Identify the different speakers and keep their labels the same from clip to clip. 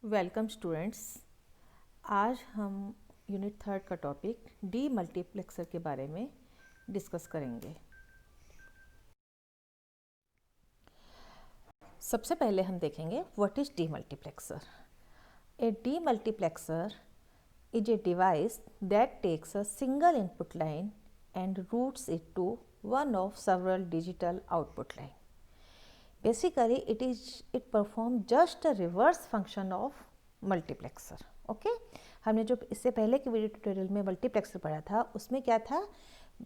Speaker 1: Welcome students. आज हम unit 3 का टॉपिक डी मल्टीप्लेक्सर के बारे में डिस्कस करेंगे। सबसे पहले हम देखेंगे what is demultiplexer. A demultiplexer is a device that takes a single input line and routes it to one of several digital output line. Basically, it perform just a reverse function of multiplexer. Okay? हमने जो इससे पहले के video tutorial में multiplexer पढ़ा था उसमें क्या था,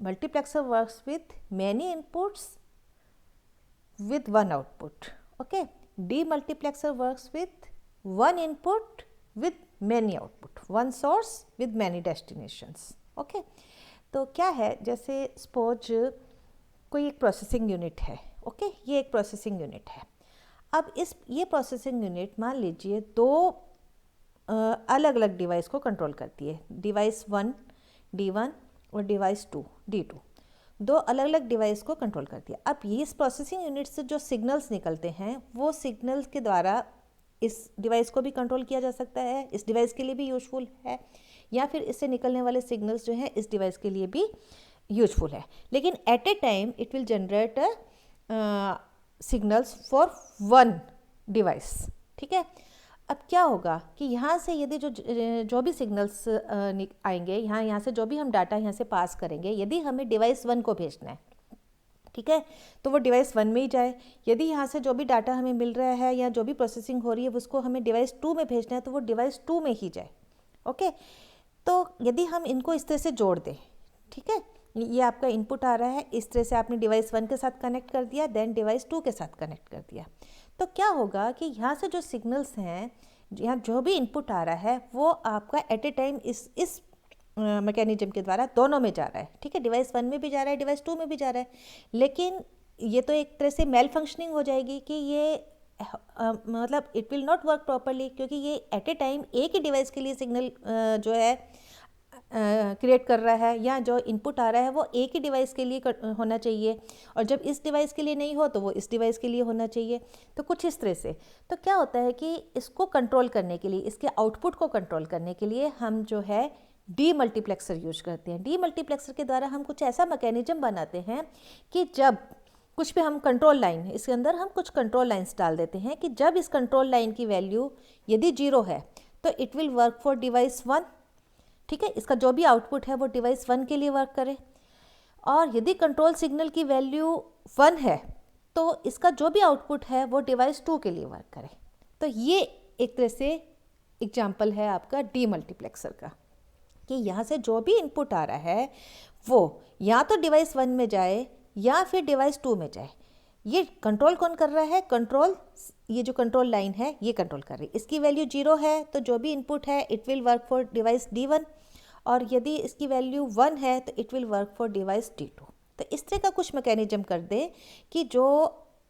Speaker 1: multiplexer works with many inputs with one output. Okay, demultiplexer works with one input with many output, one source with many destinations. Okay, तो क्या है, जैसे सपोज कोई एक प्रोसेसिंग यूनिट है। ओके, ये एक प्रोसेसिंग यूनिट है। अब ये प्रोसेसिंग यूनिट मान लीजिए दो अलग अलग डिवाइस को कंट्रोल करती है। डिवाइस 1 D1 और डिवाइस 2 D2, दो अलग अलग डिवाइस को कंट्रोल करती है। अब ये इस प्रोसेसिंग यूनिट से जो सिग्नल्स निकलते हैं वो सिग्नल्स के द्वारा इस डिवाइस को भी कंट्रोल किया जा सकता है, इस डिवाइस के लिए भी यूजफुल है, या फिर इससे निकलने वाले सिग्नल्स जो हैं इस डिवाइस के लिए भी यूजफुल है। लेकिन at a time it will generate signals for one device. ठीक है, अब क्या होगा कि यहाँ से यदि जो भी सिग्नल्स आएंगे, यहाँ से जो भी हम डाटा यहाँ से पास करेंगे, यदि हमें डिवाइस 1 को भेजना है, ठीक है, तो वो डिवाइस 1 में ही जाए। यदि यहाँ से जो भी डाटा हमें मिल रहा है या जो भी प्रोसेसिंग हो रही है उसको हमें डिवाइस 2 में भेजना है, तो वो डिवाइस 2 में ही जाए। ओके, तो यदि हम इनको इस तरह से जोड़ दें, ठीक है, ये आपका इनपुट आ रहा है, इस तरह से आपने डिवाइस 1 के साथ कनेक्ट कर दिया, देन डिवाइस 2 के साथ कनेक्ट कर दिया, तो क्या होगा कि यहाँ से जो सिग्नल्स हैं, यहाँ जो भी इनपुट आ रहा है वो आपका एट ए टाइम इस मैकेनिज्म के द्वारा दोनों में जा रहा है। ठीक है, डिवाइस 1 में भी जा रहा है, डिवाइस 2 में भी जा रहा है। लेकिन ये तो एक तरह से मेल फंक्शनिंग हो जाएगी कि ये मतलब it will not work properly, क्योंकि ये एट ए टाइम एक ही डिवाइस के लिए सिग्नल जो है क्रिएट कर रहा है, या जो इनपुट आ रहा है वो एक ही डिवाइस के लिए होना चाहिए, और जब इस डिवाइस के लिए नहीं हो तो वो इस डिवाइस के लिए होना चाहिए। तो कुछ इस तरह से, तो क्या होता है कि इसको कंट्रोल करने के लिए, इसके आउटपुट को कंट्रोल करने के लिए हम जो है डी मल्टीप्लेक्सर यूज करते हैं। डी मल्टीप्लेक्सर के द्वारा हम कुछ ऐसा मैकेनिज्म बनाते हैं कि जब कुछ भी हम कंट्रोल लाइन, इसके अंदर हम कुछ कंट्रोल लाइन्स डाल देते हैं कि जब इस कंट्रोल लाइन की वैल्यू यदि 0 है तो it will work for device 1। ठीक है, इसका जो भी आउटपुट है वो डिवाइस 1 के लिए वर्क करे, और यदि कंट्रोल सिग्नल की वैल्यू 1 है तो इसका जो भी आउटपुट है वो डिवाइस 2 के लिए वर्क करे। तो ये एक तरह से एग्जाम्पल है आपका डी मल्टीप्लेक्सर का, कि यहाँ से जो भी इनपुट आ रहा है वो या तो डिवाइस 1 में जाए या फिर डिवाइस 2 में जाए। ये कंट्रोल कौन कर रहा है, कंट्रोल, ये जो कंट्रोल लाइन है ये कंट्रोल कर रही है। इसकी वैल्यू 0 है तो जो भी इनपुट है it will work for device D1, और यदि इसकी वैल्यू 1 है तो it will work for device D2। तो इस तरह का कुछ मैकेनिज्म कर दे कि जो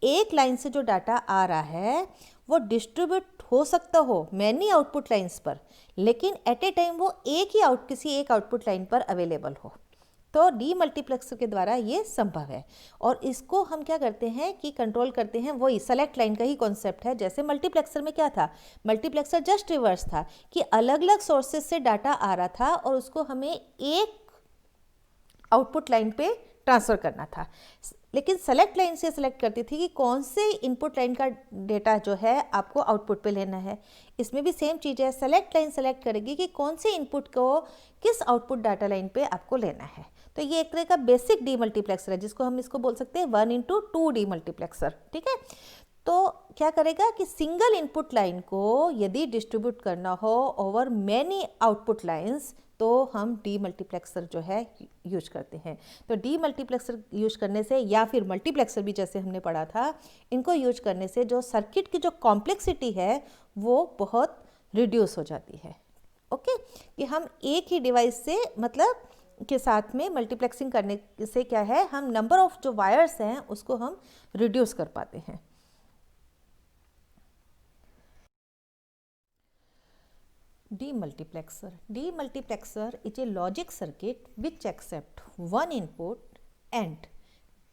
Speaker 1: एक लाइन से जो डाटा आ रहा है वो डिस्ट्रीब्यूट हो सकता हो मैनी आउटपुट लाइन्स पर, लेकिन एट ए टाइम वो किसी एक आउटपुट लाइन पर अवेलेबल हो। तो डी मल्टीप्लेक्सर के द्वारा ये संभव है, और इसको हम क्या करते हैं कि कंट्रोल करते हैं, वही सेलेक्ट लाइन का ही कॉन्सेप्ट है। जैसे मल्टीप्लेक्सर में क्या था, मल्टीप्लेक्सर जस्ट रिवर्स था कि अलग अलग सोर्सेज से डाटा आ रहा था और उसको हमें एक आउटपुट लाइन पे ट्रांसफ़र करना था। लेकिन सेलेक्ट लाइन से सेलेक्ट करती थी कि कौन से इनपुट लाइन का डेटा जो है आपको आउटपुट पे लेना है। इसमें भी सेम चीज़ है, सेलेक्ट लाइन सेलेक्ट करेगी कि कौन से इनपुट को किस आउटपुट डाटा लाइन पे आपको लेना है। तो ये एक तरह का बेसिक डी मल्टीप्लेक्सर है, जिसको हम इसको बोल सकते हैं 1x2 डी मल्टीप्लेक्सर। ठीक है, तो क्या करेगा कि सिंगल इनपुट लाइन को यदि डिस्ट्रीब्यूट करना हो ओवर मैनी आउटपुट लाइन्स तो हम डी मल्टीप्लेक्सर जो है यूज करते हैं। तो डी मल्टीप्लेक्सर यूज करने से, या फिर मल्टीप्लेक्सर भी जैसे हमने पढ़ा था, इनको यूज करने से जो सर्किट की जो कॉम्प्लेक्सिटी है वो बहुत रिड्यूस हो जाती है। ओके, कि हम एक ही डिवाइस से मतलब के साथ में मल्टीप्लेक्सिंग करने से क्या है, हम नंबर ऑफ जो वायर्स हैं उसको हम रिड्यूस कर पाते हैं। Demultiplexer is a logic circuit which accepts one input and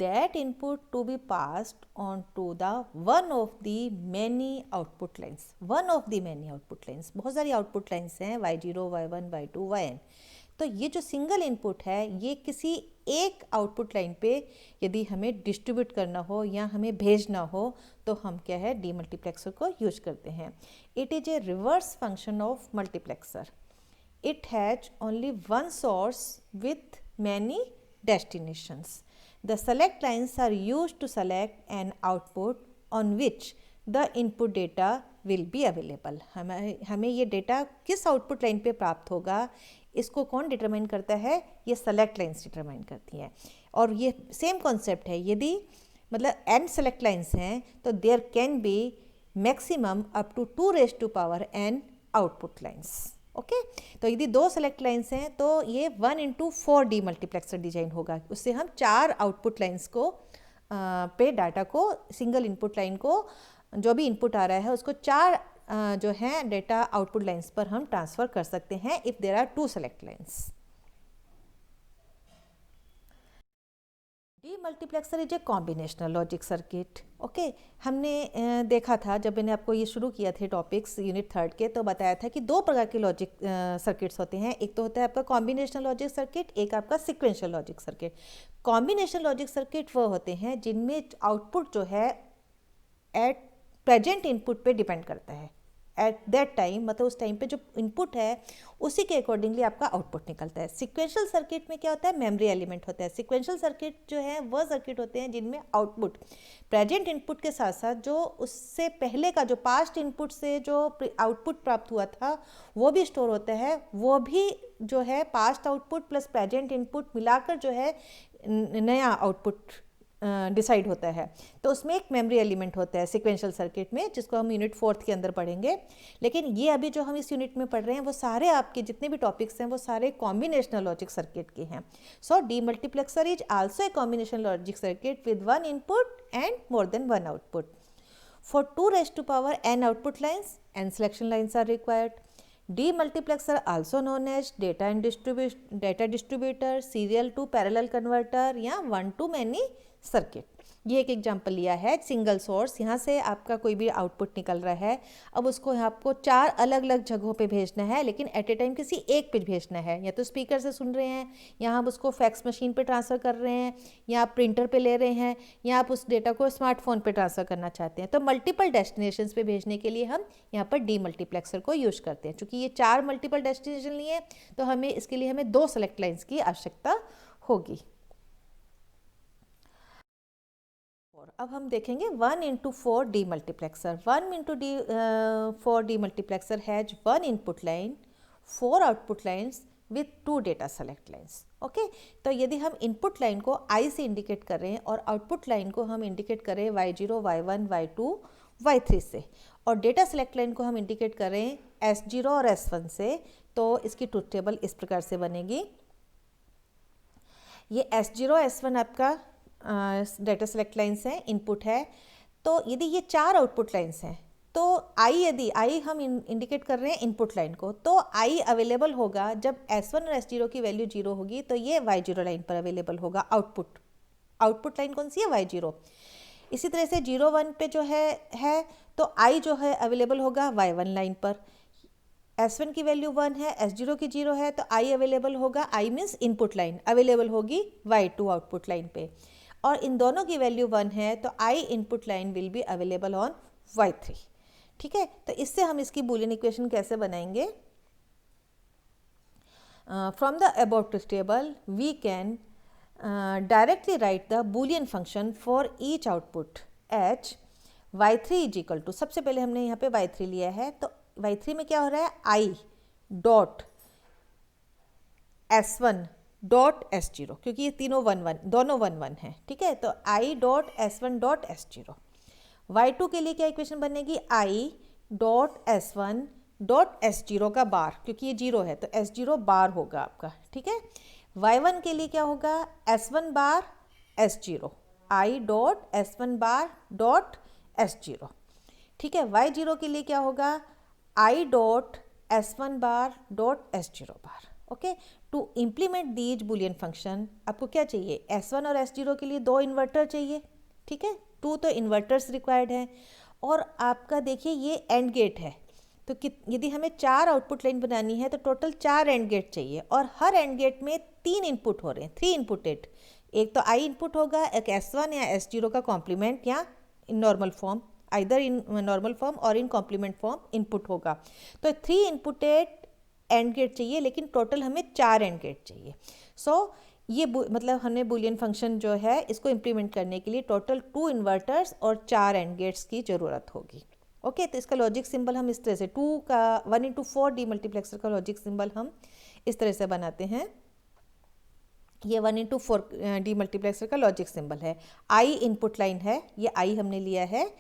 Speaker 1: that input to be passed on to the one of the many output lines. one of the many output lines, बहुत सारी output lines हैं y0, y1, y2, yn. तो ये जो single input है ये किसी एक आउटपुट लाइन पे यदि हमें डिस्ट्रीब्यूट करना हो या हमें भेजना हो तो हम क्या है डीमल्टीप्लेक्सर को यूज करते हैं. It is a reverse function of multiplexer. It has only one source with many destinations. The select lines are used to select an output on which the input data will be available. हमें ये data किस output line पे प्राप्त होगा इसको कौन determine करता है, ये सेलेक्ट लाइन्स डिटरमाइन करती हैं. और ये सेम कॉन्सेप्ट है, यदि मतलब n सेलेक्ट लाइन्स हैं तो there can be maximum up to 2n output lines. Okay तो यदि 2 सेलेक्ट लाइन्स हैं तो ये 1/4 डीमल्टीप्लेक्सर डिजाइन होगा. उससे हम 4 आउटपुट लाइन्स को पे डाटा को सिंगल इनपुट लाइन को जो भी इनपुट आ रहा है उसको 4 जो है डेटा आउटपुट लाइन्स पर हम ट्रांसफ़र कर सकते हैं if there are 2 select lines. Demultiplexer is a combinational logic circuit. Okay हमने देखा था जब मैंने आपको ये शुरू किया थे टॉपिक्स यूनिट 3 के, तो बताया था कि 2 प्रकार के लॉजिक सर्किट्स होते हैं. एक तो होता है आपका कॉम्बिनेशनल लॉजिक सर्किट, एक आपका sequential logic circuit. Combinational logic circuit वो होते हैं जिनमें आउटपुट जो है एट प्रेजेंट इनपुट पे डिपेंड करता है. एट दैट टाइम मतलब उस टाइम पे जो इनपुट है उसी के अकॉर्डिंगली आपका आउटपुट निकलता है. सिक्वेंशियल सर्किट में क्या होता है, मेमोरी एलिमेंट होता है. सिक्वेंशियल सर्किट जो है वह सर्किट होते हैं जिनमें आउटपुट प्रेजेंट इनपुट के साथ साथ जो उससे पहले का जो पास्ट इनपुट से जो आउटपुट प्राप्त हुआ था वो भी स्टोर होता है. वो भी जो है past output plus present input मिलाकर जो है नया आउटपुट डिसाइड होता है. तो उसमें एक मेमोरी एलिमेंट होता है सिक्वेंशियल सर्किट में, जिसको हम यूनिट 4 के अंदर पढ़ेंगे. लेकिन ये अभी जो हम इस यूनिट में पढ़ रहे हैं वो सारे आपके जितने भी टॉपिक्स हैं वो सारे कॉम्बिनेशनल लॉजिक सर्किट के हैं. So demultiplexer is also a combination logic circuit with 1 input and more than 1 output. For 2n output lines and selection lines are required. Demultiplexer also known as data distributor, serial to parallel converter या 1 to many circuit. ये एक example लिया है single source. यहाँ से आपका कोई भी आउटपुट निकल रहा है, अब उसको आपको 4 अलग अलग जगहों पे भेजना है, लेकिन एट ए टाइम किसी एक पे भेजना है. या तो स्पीकर से सुन रहे हैं, या आप उसको फैक्स मशीन पे ट्रांसफ़र कर रहे हैं, या आप प्रिंटर पे ले रहे हैं, या आप उस डेटा को स्मार्टफोन पे ट्रांसफ़र करना चाहते हैं. तो मल्टीपल डेस्टिनेशंस पे भेजने के लिए हम यहाँ पर डीमल्टीप्लेक्सर को यूज़ करते हैं. चूँकि ये 4 मल्टीपल डेस्टिनेशन लिए तो हमें इसके लिए हमें 2 सेलेक्ट लाइन्स की आवश्यकता होगी. अब हम देखेंगे 1/4 demultiplexer. 1/4 demultiplexer has 1 input line, 4 output lines with 2 data select lines. Okay तो यदि हम इनपुट लाइन को I से इंडिकेट कर रहे हैं और आउटपुट लाइन को हम इंडिकेट करें y0, y1, y2, y3 से, और डेटा सेलेक्ट लाइन को हम इंडिकेट करें S0 और S1 से, तो इसकी ट्रुथ टेबल इस प्रकार से बनेगी. ये S0, S1 आपका डेटा सेलेक्ट लाइन्स हैं, इनपुट है. तो यदि ये 4 आउटपुट लाइन्स हैं तो यदि I हम इंडिकेट कर रहे हैं इनपुट लाइन को, तो I अवेलेबल होगा जब S1 और S0 की वैल्यू 0 होगी, तो ये y0 लाइन पर अवेलेबल होगा आउटपुट लाइन कौन सी है, y0. इसी तरह से 0, 1 पे जो है तो I जो है अवेलेबल होगा y1 लाइन पर. S1 की वैल्यू 1 है, S0 की 0 है, तो I अवेलेबल होगा, I means input line available होगी y2 आउटपुट लाइन पे. और इन दोनों की वैल्यू 1 है तो I input line will be available on y3. ठीक है, तो इससे हम इसकी बूलियन इक्वेशन कैसे बनाएंगे. From the above truth table we can directly write the Boolean function for each output H y3 is equal to, सबसे पहले हमने यहाँ पे y3 लिया है, तो y3 में क्या हो रहा है, I dot S1 dot S0, क्योंकि ये तीनों 1 दोनों 1 है. ठीक है, तो I dot S1 dot S0. y2 के लिए क्या इक्वेशन बनेगी, I dot S1 dot S0 का बार, क्योंकि ये 0 है तो S0 बार होगा आपका. ठीक है, y1 के लिए क्या होगा, S1 bar S0, I dot S1 bar dot S0. ठीक है, y0 के लिए क्या होगा, I dot S1 bar dot S0 bar. Okay, to implement these Boolean function आपको क्या चाहिए, S1 और S0 के लिए 2 इन्वर्टर चाहिए, ठीक है, 2 तो इन्वर्टर्स रिक्वायर्ड हैं। और आपका देखिए ये एंड गेट है, तो यदि हमें 4 आउटपुट लाइन बनानी है तो टोटल 4 एंड गेट चाहिए, और हर एंड गेट में 3 इनपुट हो रहे हैं, 3 इनपुटेड। एक तो I इनपुट होगा, एक S1 या S0 का कॉम्प्लीमेंट या in normal form, either in normal form और इन कॉम्प्लीमेंट फॉर्म इनपुट होगा। तो 3 इनपुटेड एंड गेट चाहिए, लेकिन टोटल हमें 4 एंड गेट चाहिए। सो ये मतलब हमें बुलियन फंक्शन जो है इसको इम्प्लीमेंट करने के लिए टोटल 2 इन्वर्टर्स और 4 एंड गेट्स की ज़रूरत होगी। ओके, तो इसका लॉजिक सिंबल हम इस तरह से 2 का 1x4 डीमल्टीप्लेक्सर का लॉजिक सिंबल हम इस तरह से बनाते हैं। ये 1x4 डीमल्टीप्लेक्सर का लॉजिक सिंबल है। I इनपुट लाइन है, ये I हमने लिया है,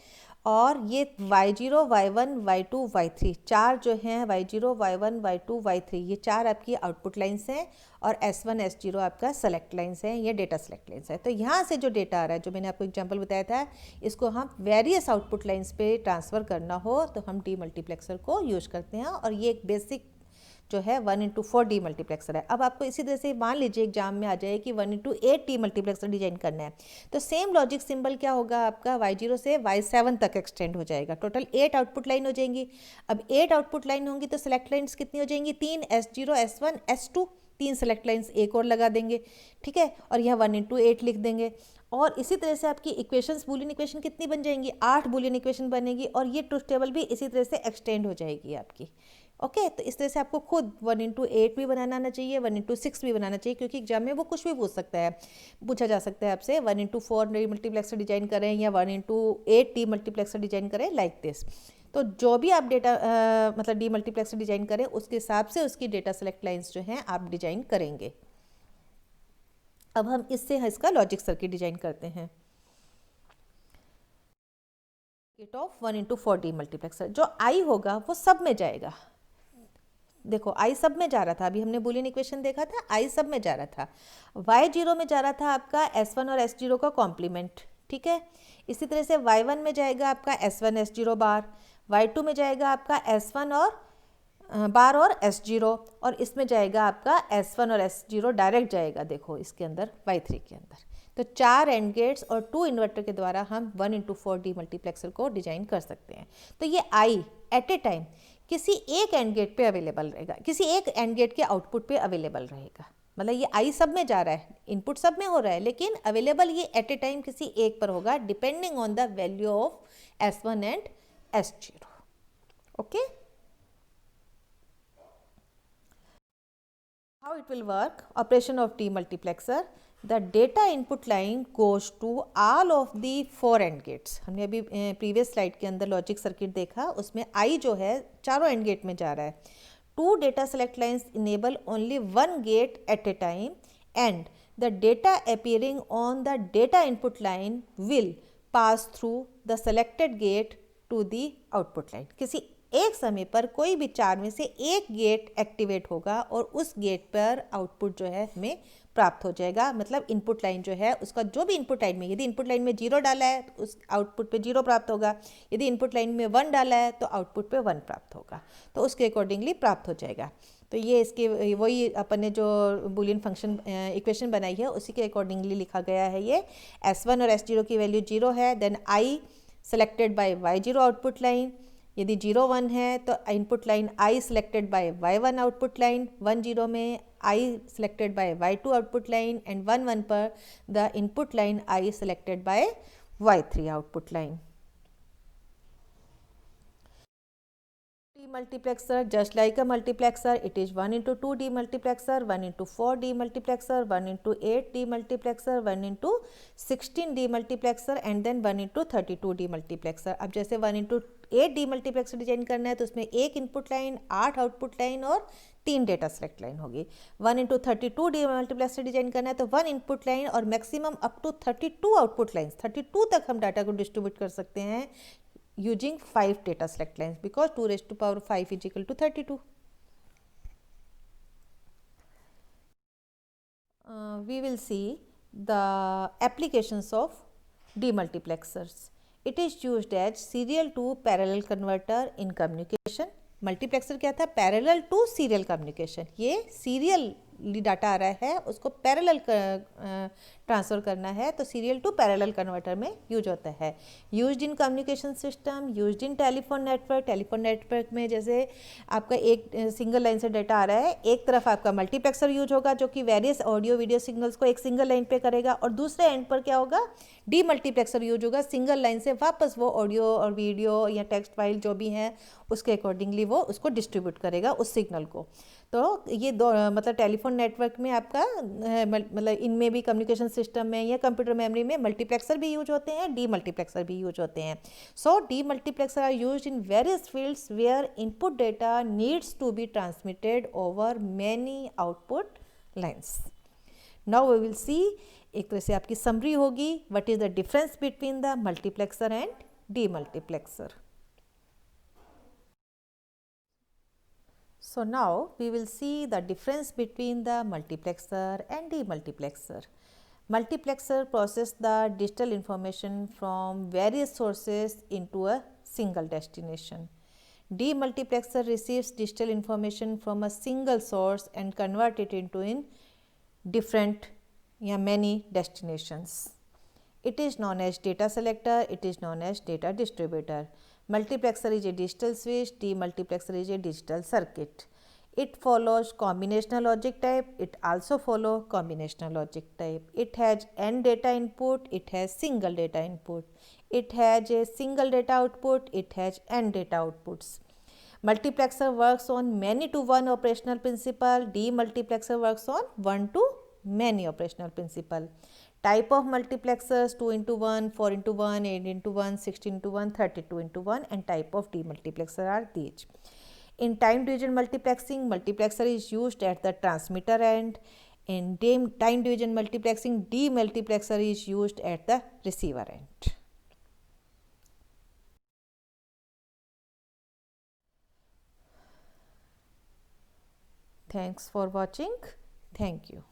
Speaker 1: और ये Y0, Y1, Y2, Y3 4 जो हैं, Y0, Y1, Y2, Y3 ये 4 आपकी आउटपुट लाइन्स हैं, और S1, S0 आपका सेलेक्ट लाइन्स हैं, ये डेटा सेलेक्ट लाइन्स है। तो यहाँ से जो डेटा आ रहा है, जो मैंने आपको एग्जांपल बताया था, इसको हम वेरियस आउटपुट लाइन्स पे ट्रांसफ़र करना हो तो हम डीमल्टीप्लेक्सर को यूज़ करते हैं, और ये एक बेसिक जो है 1x4 डीमल्टीप्लेक्सर है। अब आपको इसी तरह से मान लीजिए एग्जाम में आ जाए कि 1x8 डीमल्टीप्लेक्सर डिजाइन करना है, तो सेम लॉजिक सिंबल क्या होगा आपका, Y0 से Y7 तक एक्सटेंड हो जाएगा। टोटल 8 आउटपुट लाइन हो जाएंगी। अब 8 आउटपुट लाइन होंगी तो सेलेक्ट लाइन्स कितनी हो जाएंगी, 3, S0, S1, S2, 3 select lines एक और लगा देंगे, ठीक है, और यहाँ 1x8 लिख देंगे। और इसी तरह से आपकी इक्वेशंस, बुलियन इक्वेशन कितनी बन जाएंगी, 8 बुलियन इक्वेशन बनेगी, और ये ट्रुथ टेबल भी इसी तरह से एक्सटेंड हो जाएगी आपकी। ओके, तो इस तरह से आपको खुद 1x8 भी बनाना आना चाहिए, 1x6 भी बनाना चाहिए, क्योंकि एग्जाम में वो कुछ भी पूछ सकता है, पूछा जा सकता है आपसे 1x4 डीमल्टीप्लेक्सर डिजाइन करें या 1x8 डीमल्टीप्लेक्सर डिजाइन करें, लाइक दिस। तो जो भी आप डेटा मतलब डीमल्टीप्लेक्सर डिजाइन करें उसके हिसाब से उसकी डेटा सेलेक्ट लाइन्स जो हैं आप डिजाइन करेंगे। अब हम इससे इसका लॉजिक सर्किट डिजाइन करते हैं। सर्किट ऑफ 1x4 डीमल्टीप्लेक्सर, जो I होगा वो सब में जाएगा। देखो I सब में जा रहा था, अभी हमने बुलियन इक्वेशन देखा था, I सब में जा रहा था। Y0 में जा रहा था आपका S1 और S0 का कॉम्प्लीमेंट, ठीक है। इसी तरह से Y1 में जाएगा आपका S1 S0 बार, Y2 में जाएगा आपका S1 और बार और S0, और इसमें जाएगा आपका S1 और S0 डायरेक्ट जाएगा, देखो इसके अंदर Y3 के अंदर। तो 4 एंड गेट्स और 2 इन्वर्टर के द्वारा हम 1x4 डीमल्टीप्लेक्सर को डिजाइन कर सकते हैं। तो ये I एट ए टाइम किसी एक एंड गेट पे अवेलेबल रहेगा, किसी एक एंड गेट के आउटपुट पे अवेलेबल रहेगा। मतलब ये I सब में जा रहा है, इनपुट सब में हो रहा है, लेकिन अवेलेबल ये एट ए टाइम किसी एक पर होगा, depending on the value of S1 and S0। Okay, how it will work, operation of demultiplexer, the data input line goes to all of the 4 AND gates। हमने अभी previous slide के अंदर logic circuit देखा, उसमें I जो है चारों AND gate में जा रहा है। 2 data select lines enable only 1 gate at a time, and the data appearing on the data input line will pass through the selected gate to the output line। किसी एक समय पर कोई भी 4 में से एक गेट एक्टिवेट होगा और उस गेट पर आउटपुट जो है हमें प्राप्त हो जाएगा। मतलब इनपुट लाइन जो है उसका जो भी इनपुट लाइन में, यदि इनपुट लाइन में 0 डाला है तो उस आउटपुट पे 0 प्राप्त होगा, यदि इनपुट लाइन में 1 डाला है तो आउटपुट पे 1 प्राप्त होगा, तो उसके अकॉर्डिंगली प्राप्त हो जाएगा। तो ये इसके वही अपन ने जो बुलियन फंक्शन इक्वेशन बनाई है उसी के अकॉर्डिंगली लिखा गया है। ये S1 और S0 की वैल्यू 0 है, then I selected by Y0 output line, यदि 0 1 है तो input line I selected by Y1 output line, 1 0 में I selected by Y2 output line, and 1 1 पर the input line I selected by Y3 output line. Demultiplexer, just like a multiplexer, it is 1x2 demultiplexer, 1x4 demultiplexer, 1x8 demultiplexer, 1x16 demultiplexer, and then 1x32 demultiplexer। अब जैसे 1x8 demultiplexer design करना है तो उसमें एक input line, 8 output line और 3 data select line होगी। 1x32 demultiplexer design करना है तो 1 इनपुट लाइन और maximum up to 32 output lines, 32 तक हम डाटा को डिस्ट्रीब्यूट कर सकते हैं using 5 data select lines, because 2 raised to power 5 is equal to 32. We will see the applications of demultiplexers. It is used as serial to parallel converter in communication। Multiplexer क्या था, parallel to serial communication. ये serial serially data आ रहा है उसको parallel transfer करना है तो serial to parallel converter में यूज होता है। Used in communication system, used in telephone network में जैसे आपका एक सिंगल लाइन से डाटा आ रहा है, एक तरफ आपका मल्टीप्लेक्सर यूज होगा जो कि वेरियस ऑडियो वीडियो सिग्नल्स को एक सिंगल लाइन पे करेगा, और दूसरे एंड पर क्या होगा, डी मल्टीप्लेक्सर यूज होगा, सिंगल लाइन से वापस वो ऑडियो और वीडियो या टेक्स्ट फाइल जो भी हैं उसके अकॉर्डिंगली वो उसको डिस्ट्रीब्यूट करेगा उस सिग्नल को। तो ये दो मतलब टेलीफोन नेटवर्क में आपका मतलब इनमें भी कम्युनिकेशन सिस्टम में या कंप्यूटर मेमोरी में मल्टीप्लेक्सर भी यूज होते हैं, डी मल्टीप्लेक्सर भी यूज होते हैं। So demultiplexer are used in various fields where input data needs to be transmitted over many output lines. Now we will see, एक तरह से आपकी समरी होगी, what is the difference between the multiplexer and demultiplexer. So now we will see the difference between the multiplexer and demultiplexer. Multiplexer processes the digital information from various sources into a single destination. Demultiplexer receives digital information from a single source and convert it into in different many destinations. It is known as data selector, it is known as data distributor. Multiplexer is a digital switch, demultiplexer is a digital circuit. It follows combinational logic type, it also follows combinational logic type. It has n data input, it has single data input. It has a single data output, it has n data outputs. Multiplexer works on many to one operational principle, demultiplexer works on one to many operational principle. Type of multiplexers 2 into 1, 4 into 1, 8 into 1, 16 into 1, 32 into 1, and type of demultiplexer are these. In time division multiplexing, multiplexer is used at the transmitter end. In time division multiplexing, demultiplexer is used at the receiver end. Thanks for watching. Thank you.